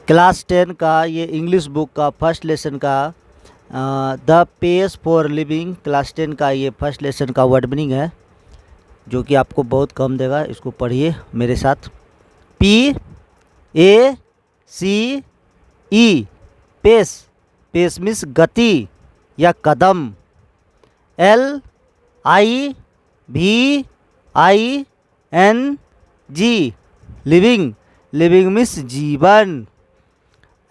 Class 10 का ये English book का फर्स्ट लेसन का the pace for living class 10 का ये फर्स्ट लेसन का वर्ड मीनिंग है, जो कि आपको बहुत कम देगा। इसको पढ़िए मेरे साथ। PACE पेस, पेस मीन्स गति या कदम। LIVING लिविंग, लिविंग मीन्स जीवन।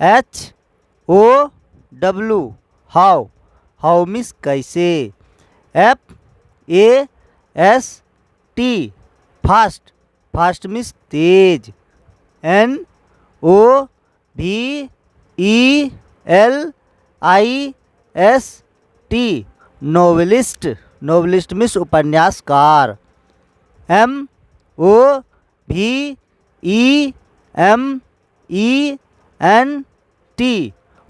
HOW हाउ, हाउ मीन्स कैसे। FAST फास्ट, फास्ट मीन्स तेज। NOVELIST नोवेलिस्ट, नोवेलिस्ट मीन्स उपन्यासकार। MOVEMENT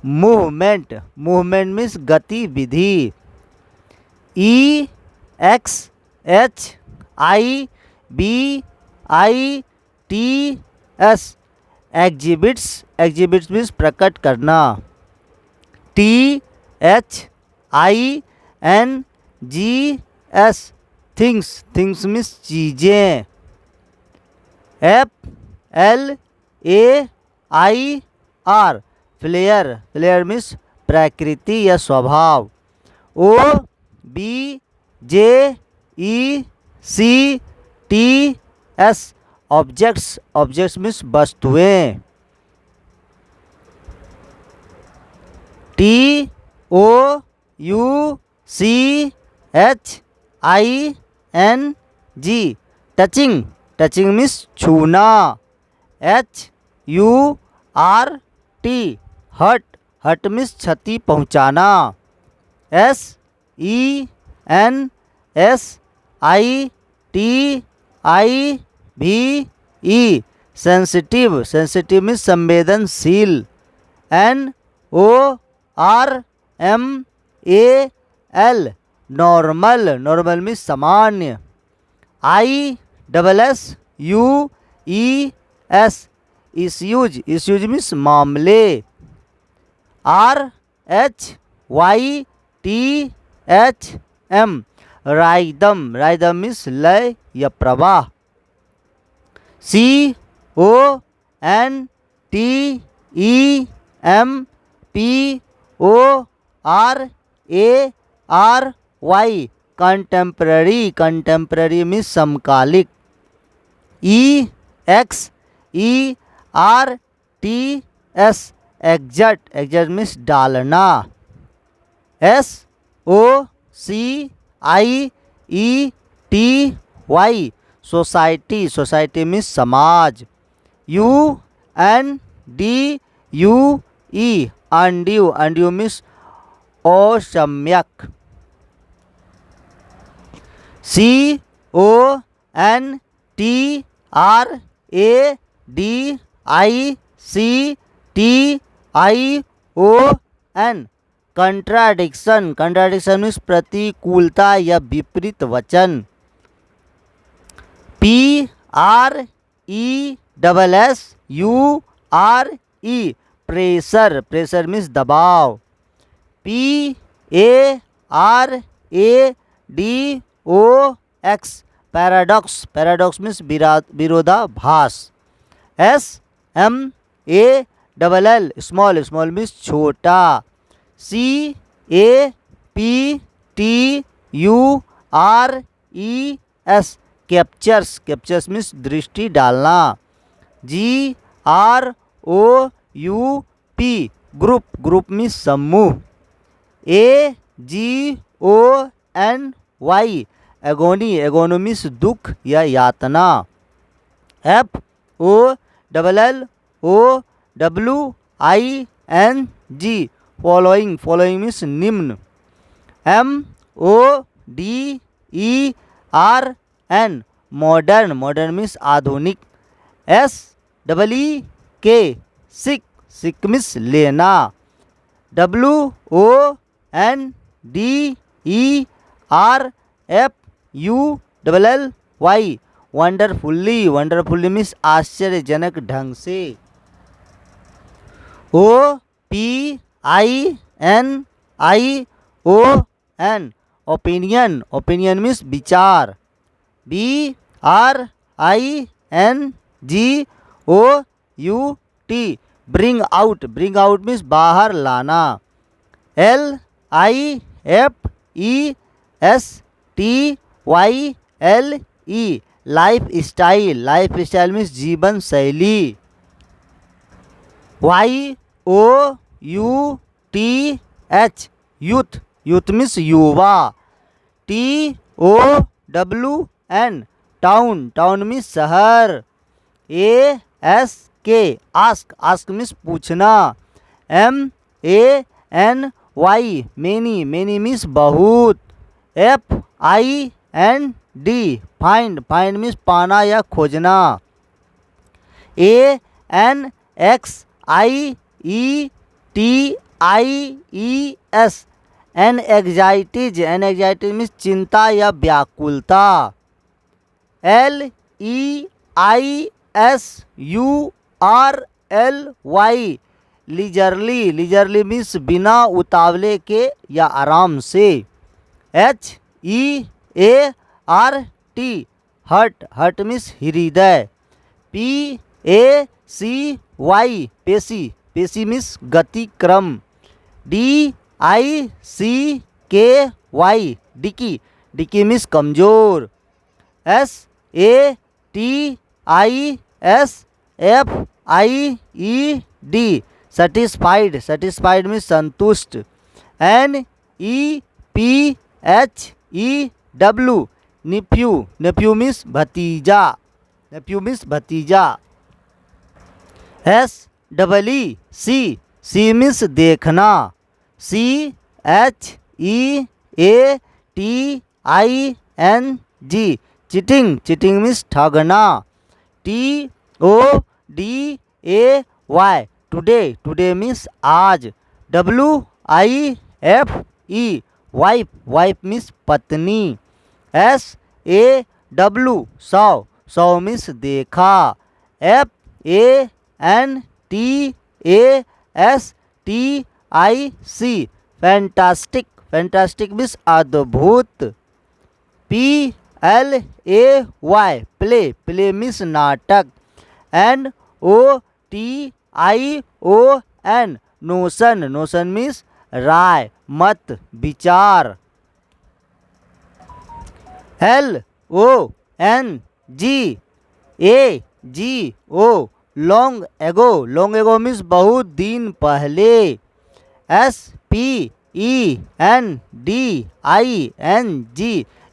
मूवमेंट, मूवमेंट मीन्स गतिविधि। EXHIBITS एग्जिबिट्स, एग्जिबिट्स मीन्स प्रकट करना। THINGS थिंग्स, थिंग्स मीन्स चीज़ें। FLAIR flare, flare means प्रकृति या स्वभाव। OBJECTS ऑब्जेक्ट्स, ऑब्जेक्ट्स मीन्स वस्तुएं। TOUCHING टचिंग, टचिंग मीन्स छूना। HURT हर्ट, हर्ट मीन्स क्षति पहुंचाना। SENSITIVE सेंसिटिव, सेंसिटिव मीन्स संवेदनशील। NORMAL नॉर्मल, नॉर्मल मीन्स सामान्य। ISSUES इश्यूज, इश्यूज मीन्स मामले। RHYTHM राइदम, राइदम मीन्स लय या प्रवाह। CONTEMPORARY कंटेम्पररी, कंटेम्पररी मीन्स समकालिक। EXERTS एग्जट, एग्जट मीन्स डालना। SOCIETY सोसाइटी, सोसाइटी मीन्स समाज। UNDUE अनड्यू, अनड्यू मीन्स असम्यक। CONTRADICTION कंट्राडिक्शन, कंट्राडिक्शन मीन्स प्रतिकूलता या विपरीत वचन। PRESSURE प्रेशर, प्रेशर मीन्स दबाव। PARADOX पैराडॉक्स, पैराडॉक्स मीन्स विरोधाभास। SMALL स्मॉल, स्मॉल मीन्स छोटा। CAPTURES कैप्चर्स, कैप्चर्स मीन्स दृष्टि डालना। GROUP ग्रुप, ग्रुप मीन्स समूह। AGONY एगोनी, एगोनी मीन्स दुख या यातना। FOLLOWING फॉलोइंग, फॉलोइंग मीन्स निम्न। MODERN मॉडर्न, मॉडर्न मीन्स आधुनिक। SEEK सिक, सिक मीन्स लेना। WONDERFULLY वंडरफुल्ली, वंडरफुल्ली मीन्स आश्चर्यजनक ढंग से। OPINION ओपिनियन, ओपिनियन मीन्स विचार। BRINGOUT bring out, bring out means बाहर लाना। LIFESTYLE life style, life style means जीवन शैली। YOUTH यूथ, यूथ मीन्स युवा। TOWN टाउन, टाउन मीन्स शहर। ASK आस्क, आस्क मीन्स पूछना। MANY मेनी, मेनी मीन्स बहुत। FIND find, find means पाना या खोजना। ANXIETIES एनएग्जाइटीज, एनएग्जाइटीज मीन्स चिंता या व्याकुलता। LEISURLY लीजरली, लीजरली मीन्स बिना उतावले के या आराम से। HEART हर्ट, हर्ट मीन्स हृदय। PACY पेशी, पेशी मीन्स गति क्रम। DICKY डिकी, डिकी मीन्स कमजोर। SATISFIED सेटिस्फाइड, सेटिस्फाइड मीन्स संतुष्ट। NEPHEW निफ्यू, नेफ्यू मीन्स भतीजा, नेफ्यू मीन्स भतीजा। SEEC सी मीन्स देखना। CHEATING चीटिंग, चीटिंग मीन्स ठगना। TODAY टुडे, टुडे मीन्स आज। WIFE वाइफ, वाइफ मीन्स पत्नी। SAW सौ, सौ मीन्स देखा। FANTASTIC फैंटास्टिक, फैंटास्टिक मीन्स अद्भुत। PLAY प्ले, प्ले मीन्स नाटक। NOTION नोशन, नोशन मीन्स राय, मत, विचार। LONGAGO long ago, long ago means बहुत दिन पहले। SPENDING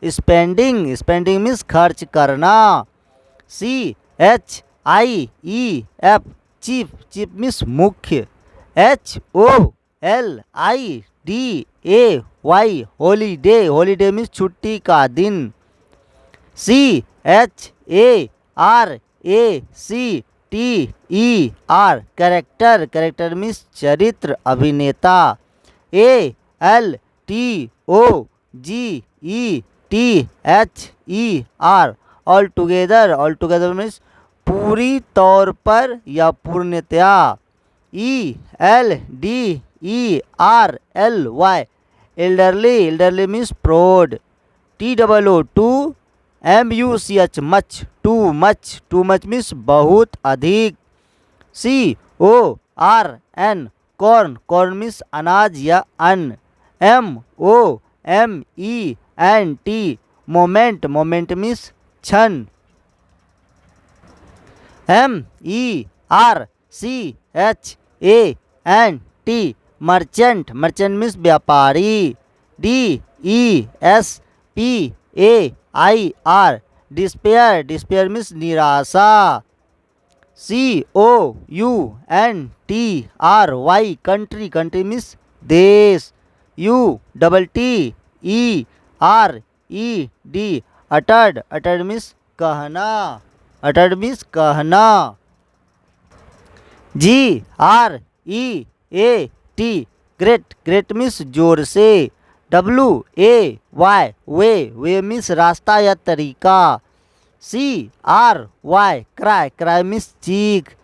स्पेंडिंग, स्पेंडिंग मीन्स खर्च करना। CHIEF चीफ, चीफ मीन्स मुख्य। HOLIDAY हॉलीडे, हॉलीडे मीन्स छुट्टी का दिन। CHARACTER कैरेक्टर, कैरेक्टर मीन्स चरित्र, अभिनेता। ALTOGETHER all together, all together means पूरी तौर पर या पूर्णतया। ELDERLY एल्डरली, एल्डरली मीन्स प्रौढ़। TOOMUCH much, too much, too much means बहुत अधिक। CORN कॉर्न, कॉर्न मीन्स अनाज या अन्न। MOMENT मोमेंट, मोमेंट मीन्स क्षण। MERCHANT मर्चेंट, मर्चेंट मीन्स व्यापारी। DESPAIR डिस्पेयर, डिस्पेयर मीन्स निराशा। COUNTRY कंट्री, कंट्री मीन्स देश। UTTERED अटर्ड, अटर्ड मीन्स कहना, अटर्ड मीन्स कहना। GREAT ग्रेट, ग्रेट मीन्स जोर से। WAY वे मीन्स रास्ता या तरीका। CRY क्राई, क्राई मीन्स चीख।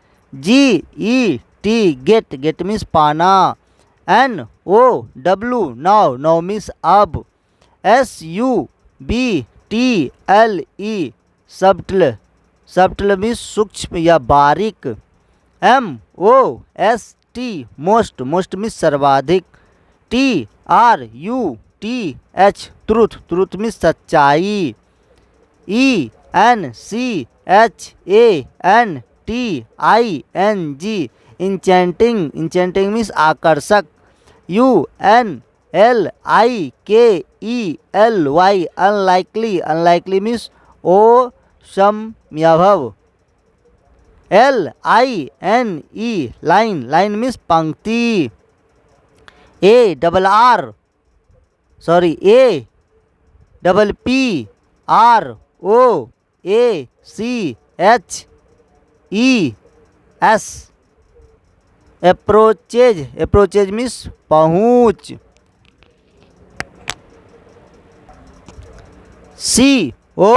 टी गेट, गेट मीन्स पाना। N O W now, now means अब। S U B T L E subtle, subtle means सूक्ष्म या बारीक। M O S T most, most means सर्वाधिक। T R U T H truth, truth means सच्चाई। E N C H A N T I N G enchanting, enchanting means आकर्षक। U N L I K E L Y unlikely, unlikely means असंभव। L I N E line, line means पंक्ति। A double R sorry A double P R O A C H E S approaches, approaches means पहुँच। C O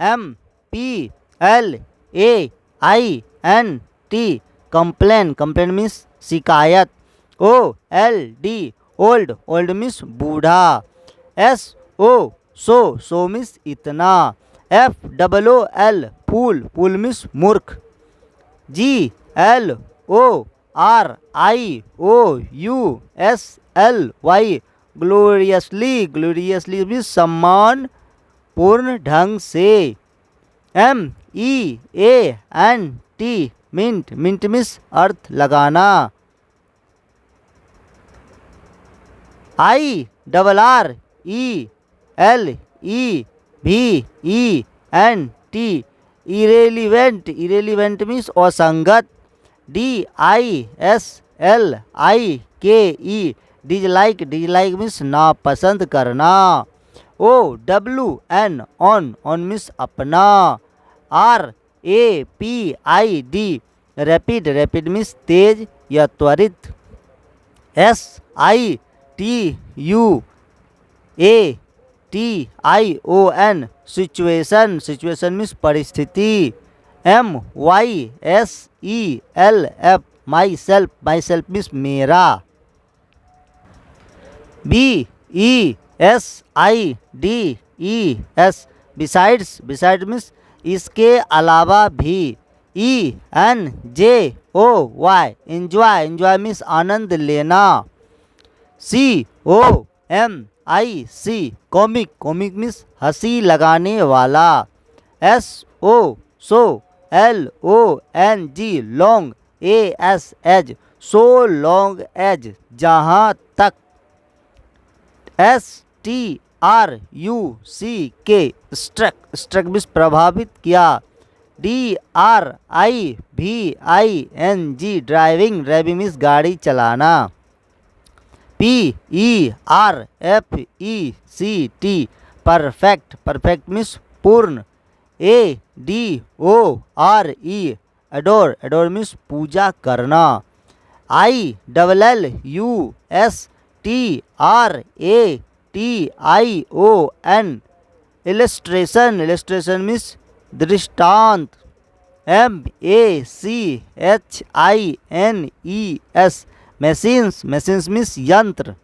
M P L A I N T complain, complain means शिकायत। O L D old, old means बूढ़ा। S O so means इतना। F double O L fool, fool means मूर्ख। G L O R I O U S L Y gloriously, gloriously means सम्मान पूर्ण ढंग से। M E A N T meant, meant means अर्थ लगाना। I double R E L E V E N T irrelevant, irrelevant means असंगत। D I S L I K E dislike, dislike means नापसंद करना। O W N own, own means अपना। R A P I D rapid, rapid means तेज या त्वरित। S I T U A T I O N situation, situation means परिस्थिति। M Y S E L F myself, myself means मेरा। B E S I D E S besides, beside means इसके अलावा भी। E N J O Y enjoy, enjoy means आनंद लेना। C O M I C comic, comic means हंसी लगाने वाला। S O so L O N G long, A S as so long as जहाँ तक। S T R U C K struck, struck means प्रभावित किया। D R I V I N G driving, driving means गाड़ी चलाना। P E R F E C T perfect, perfect means पूर्ण। A D O R E adore, adore means पूजा करना। I double L U S T R A T I O N illustration, illustration means दृष्टांत। M A C H I N E S machines, machines means यंत्र।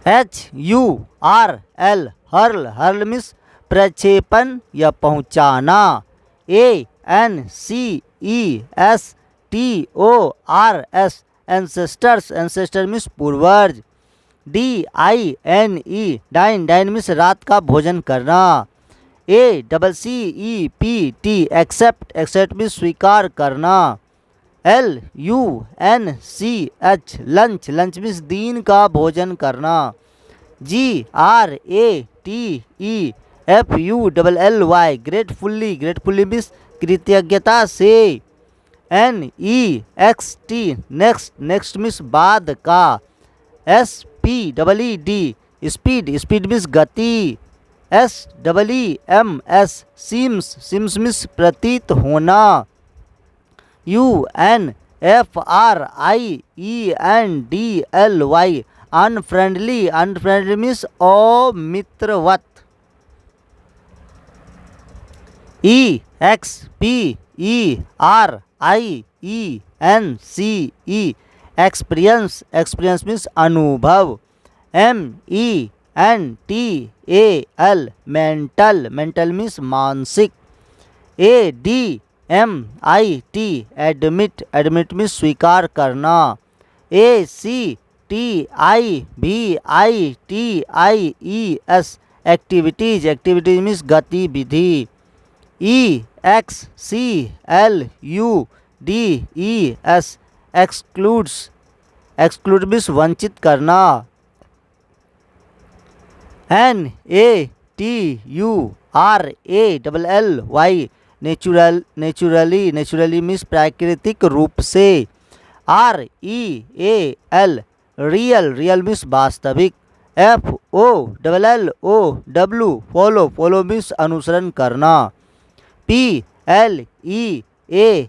H U R L hurl, hurl means प्रक्षेपण या पहुंचाना। A N C E S T O R S ancestors, ancestor means पूर्वज। D I N E dine, dine means रात का भोजन करना। A double C E P T accept, accept means स्वीकार करना। L U N C H lunch, lunch means दिन का भोजन करना। G R A T E F U double L Y gratefully, gratefully means कृतज्ञता से। N E X T next, next means बाद का। S P double E D speed, speed means गति। S double E M S CIMS, CIMS means प्रतीत होना। You N F R I E N D L Y unfriendly, unfriendly means अमित्रवत। E x P E are I ENCE experience, experience means अनुभव। MENTAL mental, mental means मानसिक। ADMIT admit, admit means स्वीकार करना। ACTIVITIES activities, activities means गतिविधि। EXCLUDES excludes, exclude means वंचित करना। NATURALLY natural, naturally, naturally means प्राकृतिक रूप से। REAL रियल, रियल मीन्स वास्तविक। FOLLOW फॉलो, फॉलो मीन्स अनुसरण करना। PLEASURE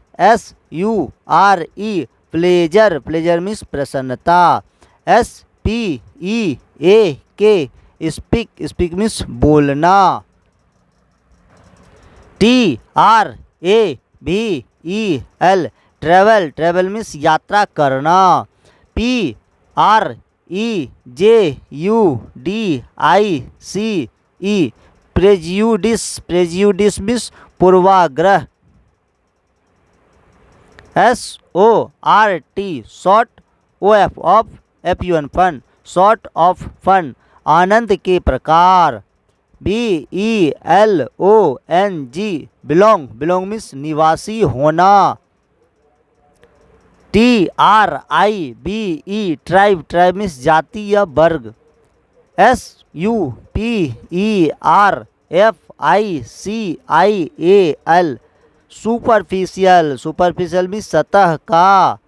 प्लेजर, प्लेजर मीन्स प्रसन्नता। SPEAK स्पीक, स्पीक मीन्स बोलना। TRAVEL ट्रैवल, ट्रैवल मीन्स यात्रा करना। PREJUDICE प्रेज्यूडिस, प्रेज्यूडिस मीन्स पूर्वाग्रह। SORT sort, OF of, FUN fun, sort of fun आनंद के प्रकार। BELONG बिलोंग, बिलोंग मीन्स निवासी होना। TRIBE ट्राइब, ट्राइब मीन्स जाति या वर्ग। SUPERFICIAL सुपरफिशियल, सुपरफिशियल मीन्स सतह का।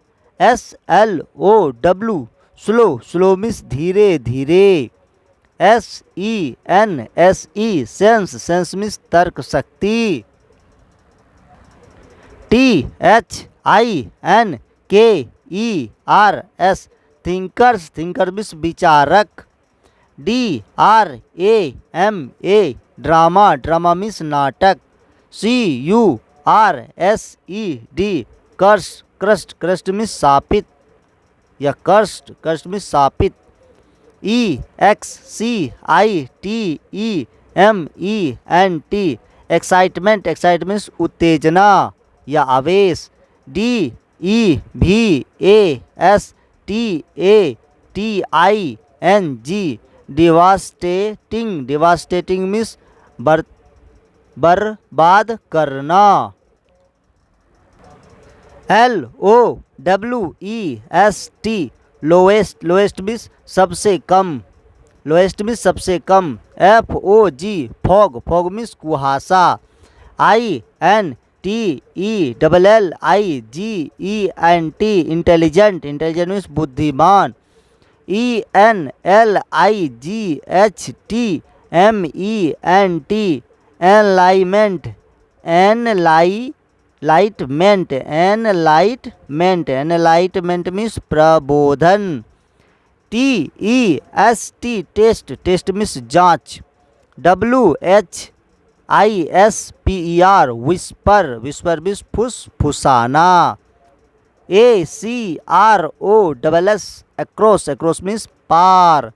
SLOW स्लो, स्लो मीन्स धीरे धीरे। SENSE सेंस, सेंस मीन्स तर्क शक्ति। THINKERS थिंकर्स, थिंकर मीन्स विचारक। DRAMA ड्रामा, ड्रामा मीन्स नाटक। CURSED cursed, crust, crust means शापित या कर्स्ट, कर्स्ट मीन्स शापित। EXCITEMENT एक्साइटमेंट, एक्साइटमेंट मीन्स उत्तेजना या आवेश। DEVASTATING डिवास्टेटिंग, डिवास्टेटिंग मीन्स बर्बाद करना। LOWEST लोएस्ट, लोएस्ट मीन्स सबसे कम, लोएस्ट मीन्स सबसे कम। FOG फॉग, फॉग मीन्स कुहासा। INTELLIGENT इंटेलिजेंट, इंटेलिजेंट मीन्स बुद्धिमान। ENLIGHTMENT enlightenment, enlightenment, enlightenment, enlightenment means प्रबोधन। TEST टेस्ट, टेस्ट मीन्स जांच। WHISPER विस्पर, विस्पर मीन्स फुसफुसाना। ACROSS एक्रॉस, एक्रॉस मीन्स पार।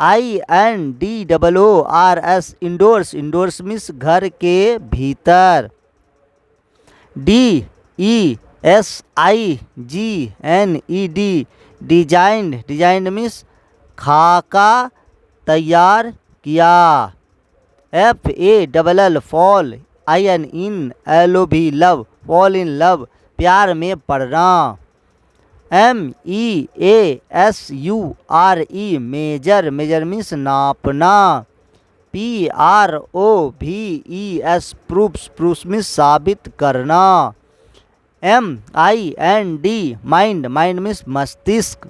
INDOORS indoors, indoors means घर के भीतर। DESIGNED डिजाइंड, डिजाइंड मीन्स खाका तैयार किया। FALL fall, INLOV love, fall in love प्यार में पड़ना। MEASURE मेजर, मेजर मीन्स नापना। PROVES प्रूफ्स, प्रूफ्स मीन्स साबित करना। MIND माइंड, माइंड मीन्स मस्तिष्क।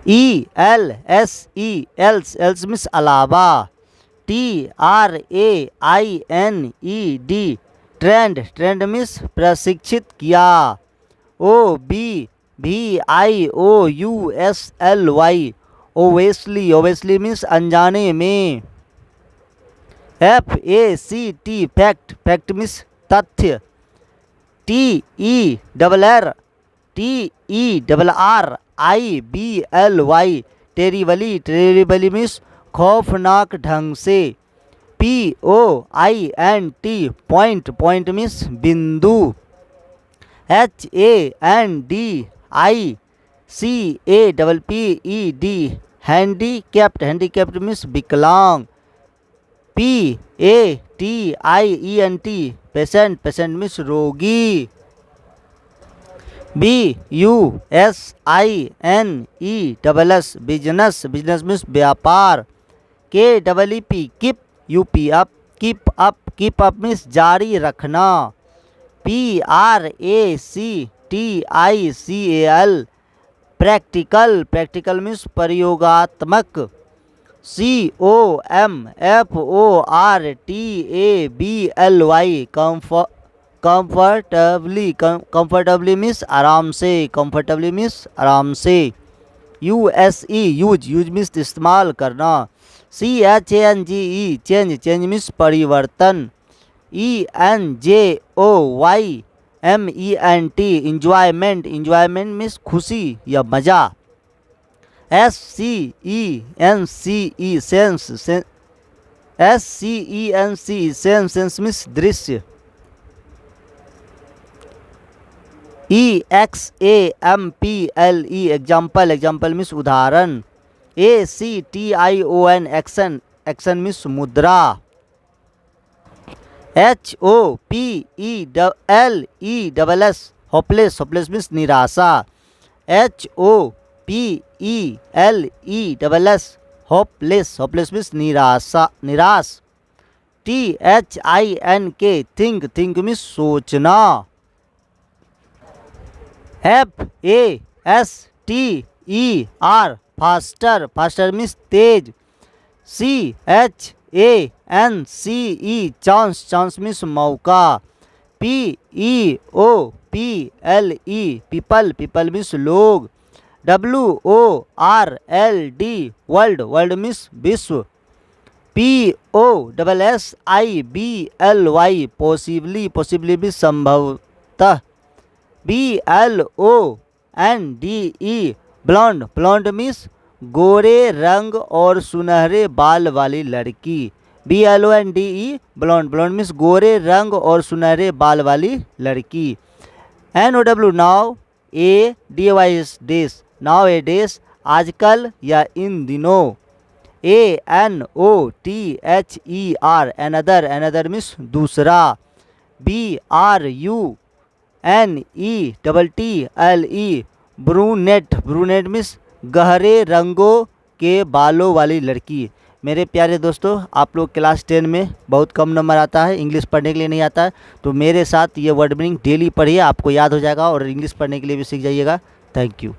ELSE एल्स मीन्स अलावा। TRAINED ट्रेंड, ट्रेंड मीन्स प्रशिक्षित किया। OBVIOUSLY ओवेस्ली, ओवेस्ली मीन्स अनजाने में। FACT फैक्ट, फैक्ट मीन्स तथ्य। TERRIBLY, टेरिबली, टेरिबली मीन्स खौफनाक ढंग से। POINT, पॉइंट, पॉइंट मीन्स बिंदु। HANDICAPPED, हैंडीकैप्ड, हैंडीकैप्ड मीन्स विकलांग। PATIENT, पेशेंट, पेशेंट मीन्स रोगी। BUSINESS, बिजनेस, बिजनेस मीन्स व्यापार। KEEP, keep, UP up, keep up, keep up means जारी रखना। PRACTICAL, प्रैक्टिकल, प्रैक्टिकल मीन्स प्रयोगात्मक। COMFORTABLY, कंफर्टेबली, कंफर्टेबली मीन्स आराम से, comfortably means आराम से। USE, यूज, यूज मीन्स इस्तेमाल करना। CHANGE, चेंज, चेंज मीन्स परिवर्तन। ENJOYMENT, इंजॉयमेंट, इंजॉयमेंट मीन्स खुशी या मज़ा। SCENCE, sense, SCENCE, sense, sense means दृश्य। EXAMPLE, एग्जाम्पल, एग्जाम्पल मीन्स उदाहरण। ACTION, एक्शन, एक्शन मीन्स मुद्रा। HOPELESS, होपलेस, होपलेस मीन्स निराशा। HOPELESS, होपलेस, होपलेस मीन्स निराशा, निराश। THINK, थिंक, थिंक मीन्स सोचना। FASTER, फास्टर, फास्टर मीन्स तेज। CHANCE, चांस, चांस मीन्स मौका। PEOPLE, people, people means लोग। WORLD, world, world means विश्व। POSSIBLY, possibly, possibly means संभवतः। BLONDE, blonde, blonde means गोरे रंग और सुनहरे बाल वाली लड़की। BLONDE, ब्लॉन्ड, ब्लॉन्ड मीन्स गोरे रंग और सुनहरे बाल वाली लड़की। NOW, नाउ, ADAYS, डेस, नाउ ए डेस, आजकल या इन दिनों। ANOTHER, अनदर, अनदर मीन्स दूसरा। BRUNETTLE, ब्रूनेट, ब्रूनेट मीन्स गहरे रंगों के बालों वाली लड़की। मेरे प्यारे दोस्तों, आप लोग क्लास 10 में बहुत कम नंबर आता है, इंग्लिश पढ़ने के लिए नहीं आता है, तो मेरे साथ ये वर्ड मीनिंग डेली पढ़िए, आपको याद हो जाएगा और इंग्लिश पढ़ने के लिए भी सीख जाइएगा। Thank you.